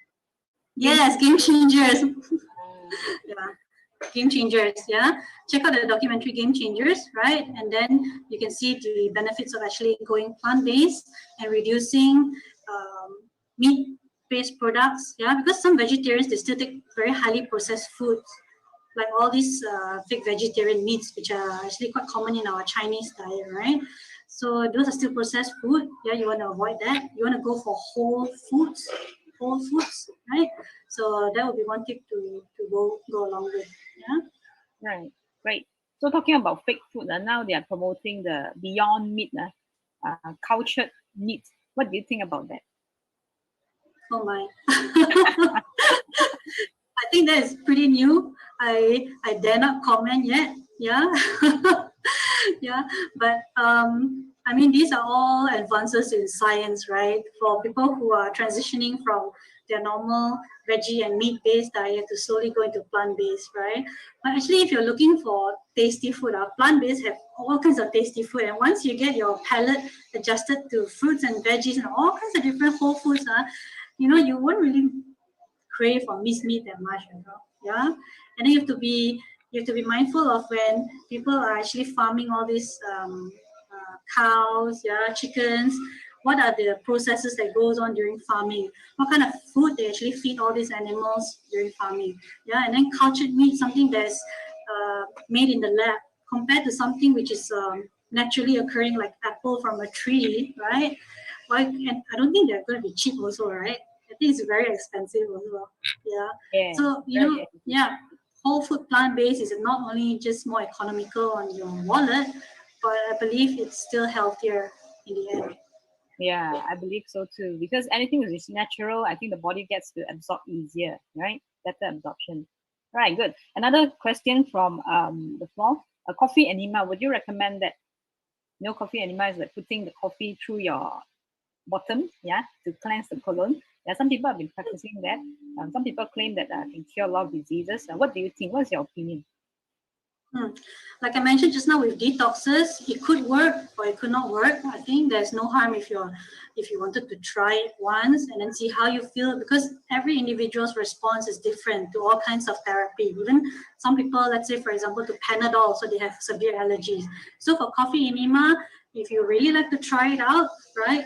Yes, Game Changers. Yeah, Game Changers. Yeah, check out the documentary Game Changers, right? And then you can see the benefits of actually going plant-based and reducing meat-based products. Yeah, because some vegetarians, they still take very highly processed foods, like all these fake vegetarian meats, which are actually quite common in our Chinese diet, right? So those are still processed food. Yeah, you want to avoid that. You want to go for whole foods, right? So that would be one tip to go along with. Yeah. Right, great. So talking about fake food, now they are promoting the Beyond Meat, cultured meat. What do you think about that? Oh my. I think that is pretty new. I dare not comment yet. Yeah. Yeah, but I mean, these are all advances in science, right? For people who are transitioning from their normal veggie and meat-based diet to slowly go into plant-based, right? But actually, if you're looking for tasty food, plant-based have all kinds of tasty food. And once you get your palate adjusted to fruits and veggies and all kinds of different whole foods, you know, you won't really crave for minced meat that much, you know? Yeah. And then you have to be mindful of when people are actually farming all these cows, yeah, chickens. What are the processes that goes on during farming? What kind of food they actually feed all these animals during farming? Yeah, and then cultured meat, something that's made in the lab, compared to something which is naturally occurring, like apple from a tree, right? Well, and I don't think they're going to be cheap also, right? I think it's very expensive as well. Yeah. So you know, yeah. Whole food plant-based is not only just more economical on your wallet, but I believe it's still healthier in the end. Yeah, I believe so too. Because anything that is natural, I think the body gets to absorb easier, right? Better absorption. Right, good. Another question from the floor. A coffee enema, would you recommend that? No, coffee enema is like putting the coffee through your bottom, yeah, to cleanse the colon. Yeah, some people have been practicing that. Some people claim that can cure a lot of diseases. What do you think? What's your opinion? Like I mentioned just now with detoxes, it could work or it could not work. I think there's no harm if you wanted to try it once and then see how you feel, because every individual's response is different to all kinds of therapy. Even some people, let's say for example, to Panadol, so they have severe allergies. So for coffee enema, if you really like to try it out, right,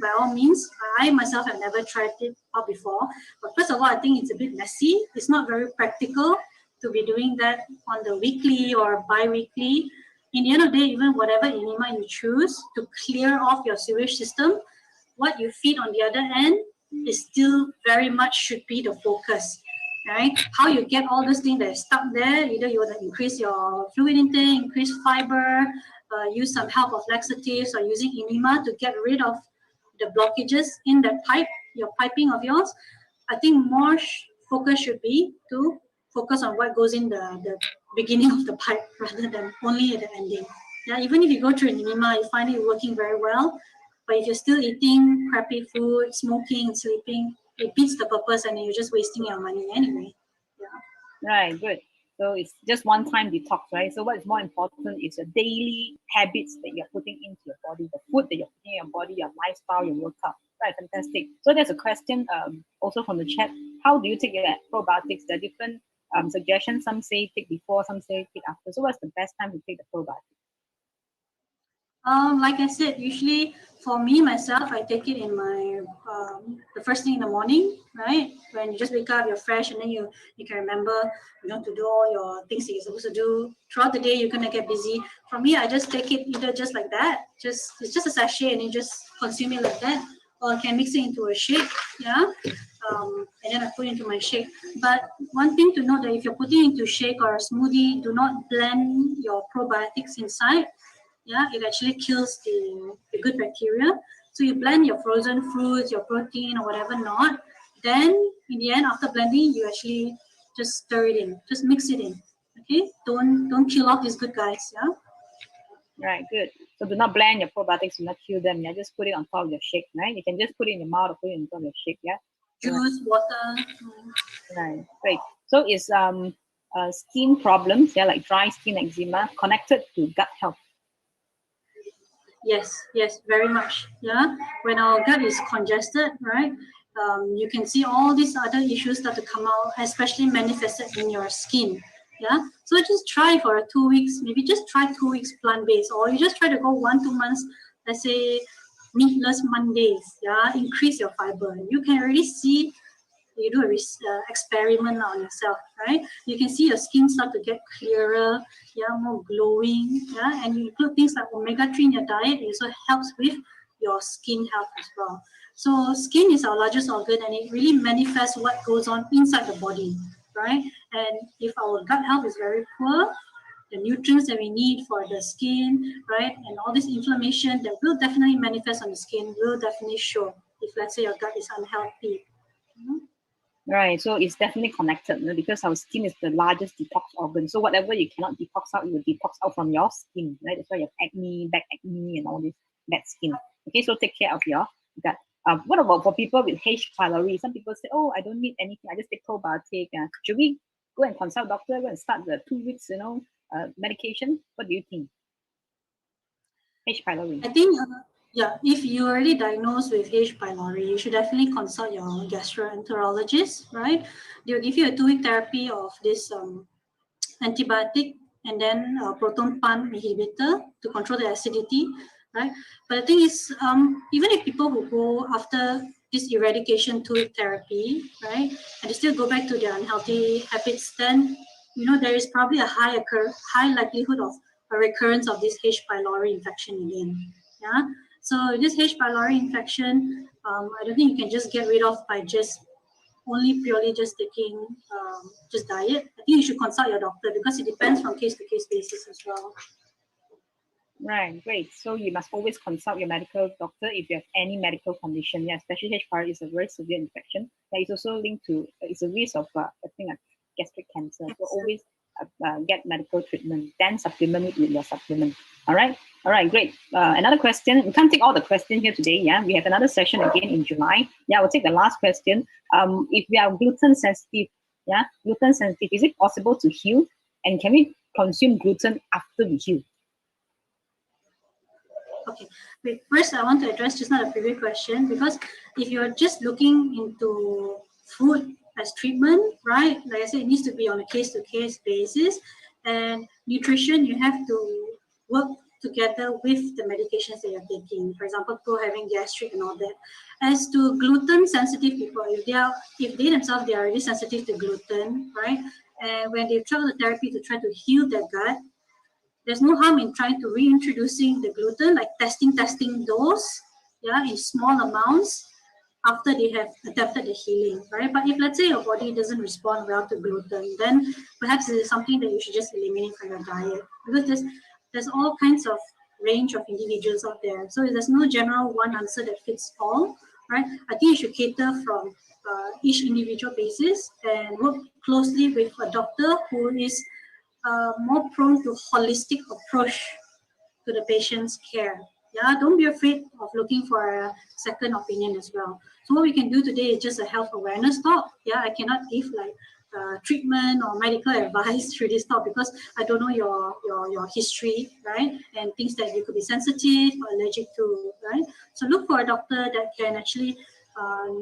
by all means. I myself have never tried it out before, but first of all, I think it's a bit messy. It's not very practical to be doing that on the weekly or bi-weekly. In the end of the day, even whatever enema you choose to clear off your sewage system, what you feed on the other end is still very much should be the focus, right? How you get all those things that are stuck there, either you want to increase your fluid intake, increase fiber, use some help of laxatives, or using enema to get rid of the blockages in that pipe, your piping of yours. I think more focus should be to focus on what goes in the beginning of the pipe rather than only at the ending. Yeah, even if you go through an enema, you find it working very well. But if you're still eating crappy food, smoking and sleeping, it beats the purpose and you're just wasting your money anyway. Yeah. Right, good. So it's just one-time detox, right? So what is more important is your daily habits that you're putting into your body, the food that you're putting in your body, your lifestyle, your workout. Right, fantastic. So there's a question also from the chat. How do you take your probiotics? There are different suggestions. Some say take before, some say take after. So what's the best time to take the probiotics? Like I said, usually for me myself, I take it in my the first thing in the morning, right? When you just wake up, you're fresh, and then you can remember, to do all your things that you're supposed to do throughout the day. You're gonna get busy. For me, I just take it either just like that, it's just a sachet, and you just consume it like that, or I can mix it into a shake, yeah. And then I put it into my shake. But one thing to note that if you're putting it into shake or a smoothie, do not blend your probiotics inside. Yeah, it actually kills the good bacteria. So you blend your frozen fruits, your protein or whatever not. Then in the end, after blending, you actually just stir it in, just mix it in. Okay, don't kill off these good guys. Yeah. Right, good. So do not blend your probiotics, do not kill them. Yeah, just put it on top of your shake, right? You can just put it in your mouth or put it on top of your shake. Yeah. Juice, water. Right, great. So is skin problems, yeah, like dry skin, eczema, connected to gut health? Yes, very much. Yeah, when our gut is congested, right, you can see all these other issues start to come out, especially manifested in your skin. Yeah, so just try for 2 weeks, maybe just try 2 weeks plant-based, or you just try to go 1-2 months, let's say meatless Mondays. Yeah, increase your fiber. You can already see. You do an experiment on yourself, right? You can see your skin start to get clearer, yeah, more glowing, yeah, and you include things like omega-3 in your diet. It also helps with your skin health as well. So skin is our largest organ, and it really manifests what goes on inside the body, right? And if our gut health is very poor, the nutrients that we need for the skin, right, and all this inflammation that will definitely manifest on the skin will definitely show if, let's say, your gut is unhealthy. Right, so it's definitely connected, because our skin is the largest detox organ. So whatever you cannot detox out, you will detox out from your skin, right? That's why you have acne, back acne, and all this bad skin. Okay, so take care of your gut. What about for people with H. pylori? Some people say, oh, I don't need anything. I just take probiotic. Should we go and consult doctor, go and start the 2 weeks, medication? What do you think? H. pylori. I think, yeah, if you're already diagnosed with H. pylori, you should definitely consult your gastroenterologist, right? They'll give you a 2-week therapy of this antibiotic and then a proton pump inhibitor to control the acidity, right? But the thing is, even if people who go after this eradication 2-week therapy, right, and they still go back to their unhealthy habits, then there is probably a high likelihood of a recurrence of this H. pylori infection again. Yeah. So this H. pylori infection, I don't think you can just get rid of by just purely just taking just diet. I think you should consult your doctor because it depends from case to case basis as well. Right, great. So you must always consult your medical doctor if you have any medical condition. Yeah, especially H. pylori is a very severe infection. That is also linked to it's a risk of I think gastric cancer. So always get medical treatment, then supplement it with your supplement. All right, great. Another question. We can't take all the questions here today. Yeah, we have another session again in July. Yeah, we'll take the last question. If we are gluten sensitive, yeah, gluten sensitive, is it possible to heal? And can we consume gluten after we heal? Okay, wait, first I want to address just now the previous question, because if you're just looking into food as treatment, right, like I said, it needs to be on a case-to-case basis, and nutrition, you have to work together with the medications that you're taking. For example, people having gastric and all that. As to gluten sensitive people, if they themselves they are already sensitive to gluten, right, and when they try the therapy to try to heal their gut, there's no harm in trying to reintroducing the gluten, like testing dose, yeah, in small amounts after they have attempted the healing, right? But if let's say your body doesn't respond well to gluten, then perhaps it is something that you should just eliminate from your diet, because there's all kinds of range of individuals out there. So there's no general one answer that fits all, right? I think you should cater from each individual basis and work closely with a doctor who is more prone to holistic approach to the patient's care. Yeah, don't be afraid of looking for a second opinion as well. So what we can do today is just a health awareness talk. Yeah, I cannot give like treatment or medical advice through this talk because I don't know your history, right? And things that you could be sensitive or allergic to, right? So look for a doctor that can actually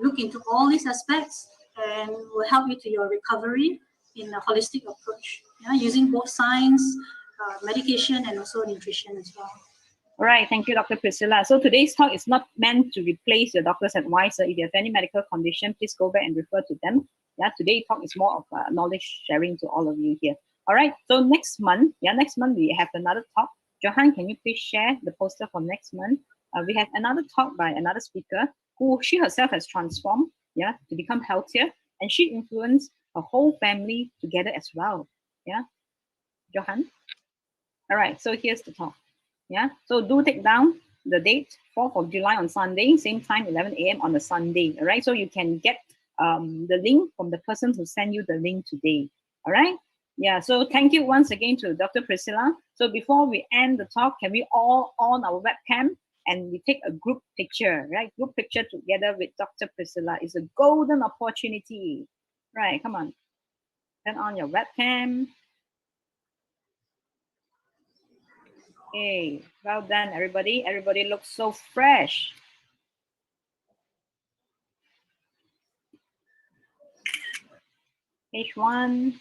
look into all these aspects and will help you to your recovery in a holistic approach, yeah, using both science, medication, and also nutrition as well. All right, thank you, Dr. Priscilla. So today's talk is not meant to replace your doctor's advice. So if you have any medical condition, please go back and refer to them. Yeah, today's talk is more of knowledge sharing to all of you here. All right, so next month we have another talk. Johan, can you please share the poster for next month? We have another talk by another speaker who she herself has transformed, yeah, to become healthier, and she influenced her whole family together as well. Yeah, Johan. All right, so here's the talk. Yeah, so do take down the date, 4th of July on Sunday, same time, 11 a.m. on the Sunday. All right, so you can get the link from the person who sent you the link today. All right, yeah, so thank you once again to Dr. Priscilla. So before we end the talk, can we all on our webcam and we take a group picture, right? Group picture together with Dr. Priscilla is a golden opportunity. Right, come on, turn on your webcam. Okay, well done, everybody. Everybody looks so fresh. Page 1.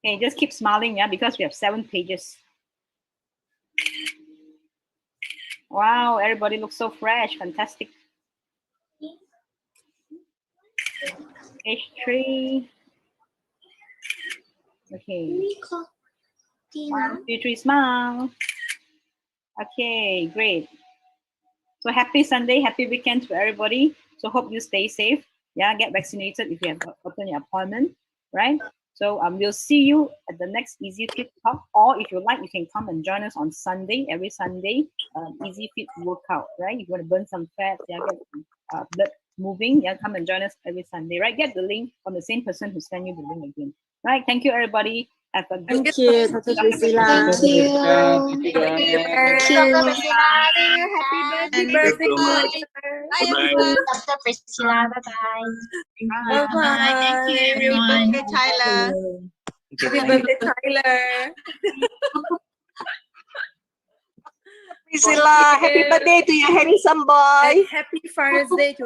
Okay, just keep smiling, yeah, because we have 7 pages. Wow, everybody looks so fresh. Fantastic. Page 3. Okay. 1, 2, 3, smile. Okay, great. So happy Sunday, happy weekend to everybody. So hope you stay safe. Yeah, get vaccinated if you have gotten your appointment, right? So we'll see you at the next Easy Fit talk, or if you like, you can come and join us on Sunday, every Sunday, Easy Fit workout, right? If you want to burn some fat, yeah, get blood moving, yeah, come and join us every Sunday, right? Get the link from the same person who sent you the link again, right? Thank you, everybody. Have a good Thank you, Dr. Priscilla. Thank you. Thank you. Dr. Priscilla. Happy birthday. Bye, everyone. Dr. Priscilla. Bye-bye. Bye-bye. Thank you, Happy everyone. birthday, Tyler. Happy birthday, Tyler. Priscilla, happy birthday to your handsome boy. And happy Father's Day to